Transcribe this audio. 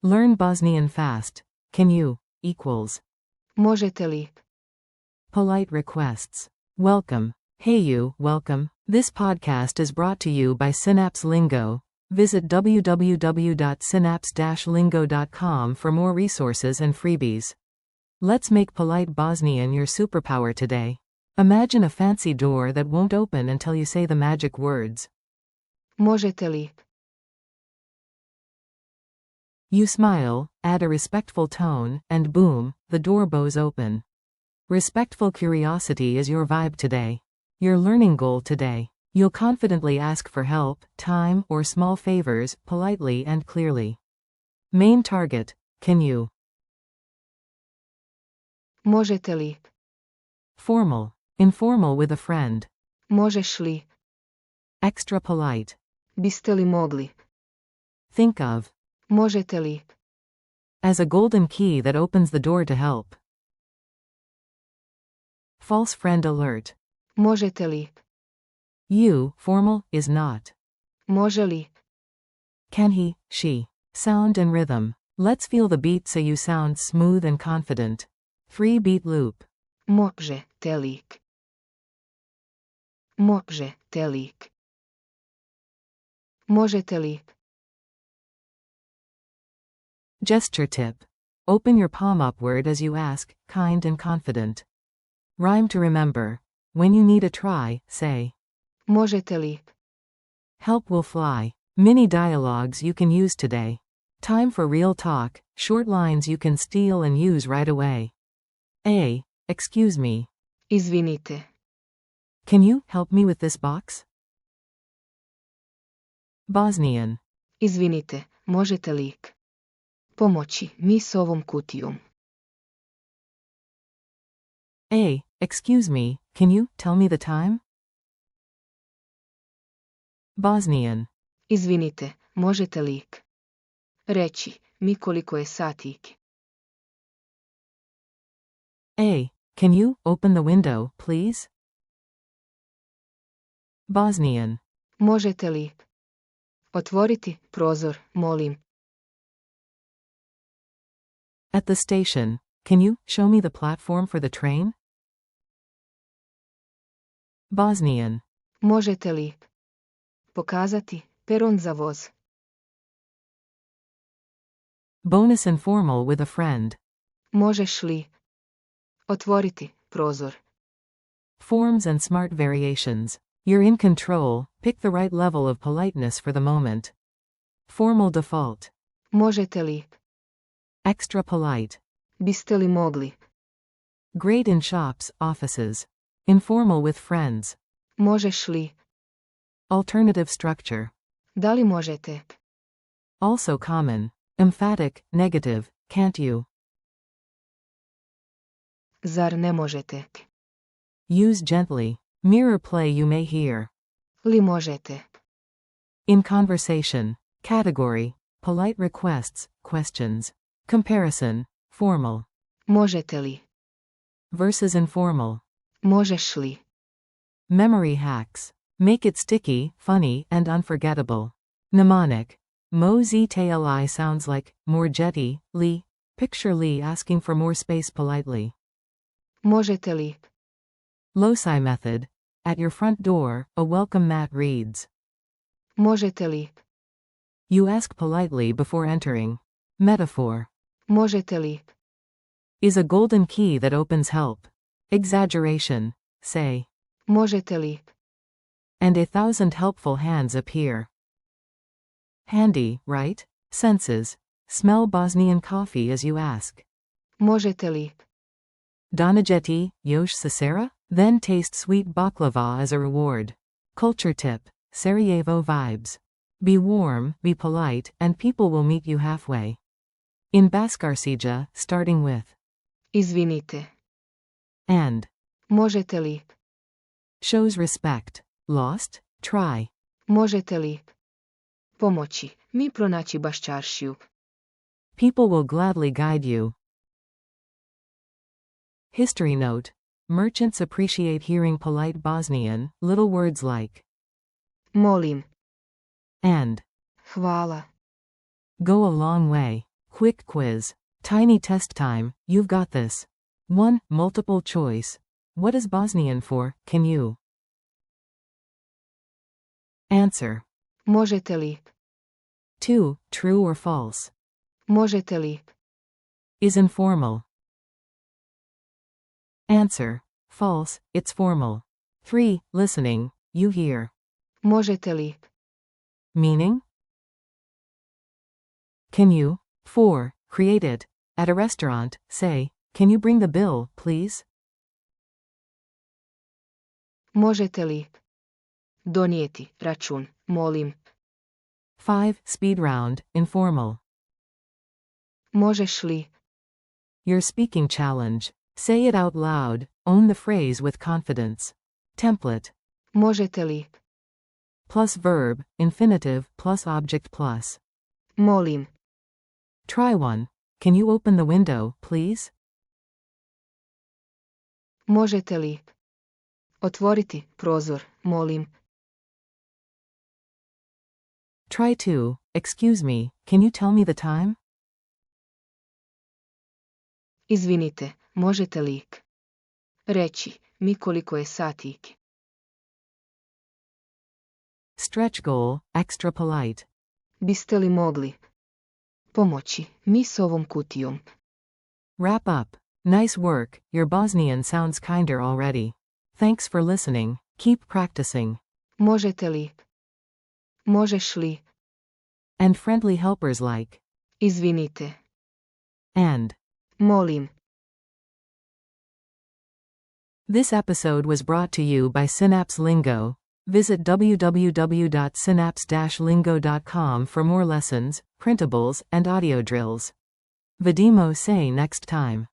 Learn Bosnian fast. Can you? Equals. Možete li? Polite requests. Welcome. Hey you, welcome. This podcast is brought to you by Synapse Lingo. Visit www.synapse-lingo.com for more resources and freebies. Let's make polite Bosnian your superpower today. Imagine a fancy door that won't open until you say the magic words. Možete li? You smile, add a respectful tone, and boom, the door bows open. Respectful curiosity is your vibe today. Your learning goal today. You'll confidently ask for help, time, or small favors, politely and clearly. Main target. Can you? Možete li? Formal. Informal with a friend. Možeš li? Extra polite. Biste li mogli? Think of. Možete li? As a golden key that opens the door to help. False friend alert. Možete li? You, formal, is not. Može li? Can he, she. Sound and rhythm. Let's feel the beat so you sound smooth and confident. 3-beat loop. Možete li? Možete li? Možete li? Gesture tip. Open your palm upward as you ask, kind and confident. Rhyme to remember. When you need a try, say. Možete li? Help will fly. Mini dialogues you can use today. Time for real talk, short lines you can steal and use right away. A. Excuse me. Izvinite. Can you help me with this box? Bosnian. Izvinite, možete li pomoći mi s ovom kutijom? A. Excuse me, can you tell me the time? Bosnian. Izvinite, možete li reći mi koliko je sati? A. Can you open the window, please? Bosnian. Možete li otvoriti prozor, molim? At the station. Can you show me the platform for the train? Bosnian. Možete li pokazati peron za voz? Bonus informal with a friend. Možeš li otvoriti prozor? Forms and smart variations. You're in control, pick the right level of politeness for the moment. Formal default. Možete li? Extra polite. Biste li mogli? Great in shops, offices. Informal with friends. Možeš li? Alternative structure. Da li možete? Also common. Emphatic, negative, can't you? Zar ne možete? Use gently. Mirror play you may hear. Li možete? In conversation. Category. Polite requests, questions. Comparison. Formal. Možete li? Versus informal. Možeš li? Memory hacks. Make it sticky, funny, and unforgettable. Mnemonic. Možete sounds like Možete li. Picture Lee asking for more space politely. Možete li? Loci method. At your front door, a welcome mat reads. Možete li? You ask politely before entering. Metaphor. Možete li? Is a golden key that opens help. Exaggeration. Say. Možete li? And 1,000 helpful hands appear. Handy, right? Senses. Smell Bosnian coffee as you ask. Možete li? Donageti, Ch.23? Then taste sweet baklava as a reward. Culture tip. Sarajevo vibes. Be warm, be polite, and people will meet you halfway. In Baskarcija, starting with. Izvinite. And. Možete li? Shows respect. Lost? Try. Možete li pomoći mi pronaći baščaršiju? People will gladly guide you. History note. Merchants appreciate hearing polite Bosnian, little words like Molim. and Hvala. go a long way. Quick quiz. Tiny test time, you've got this. 1. Multiple choice. What is Bosnian for, can you? Answer. Možete li? 2. True or false. Možete li? Is informal. Answer. False, it's formal. 3. Listening, you hear. Možete li? Meaning? Can you? 4. Create it. At a restaurant, say, can you bring the bill, please? Možete li? Donijeti račun, molim. 5. Speed round, informal. Možeš li? Your speaking challenge. Say it out loud, own the phrase with confidence. Template. Možete li? Plus verb, infinitive, plus object plus. Molim. Try one. Can you open the window, please? Možete li? Otvoriti prozor, molim. Try two. Excuse me, can you tell me the time? Izvinite, možete li? Reći mi koliko je sati. Stretch goal, extra polite. Biste li mogli pomoći mi s ovom kutijom? Wrap up. Nice work, your Bosnian sounds kinder already. Thanks for listening, keep practicing. Možete li? Možeš li? And friendly helpers like. Izvinite. And. Molim. This episode was brought to you by Synapse Lingo. Visit www.synapse-lingo.com for more lessons, printables, and audio drills. Vidimo se next time.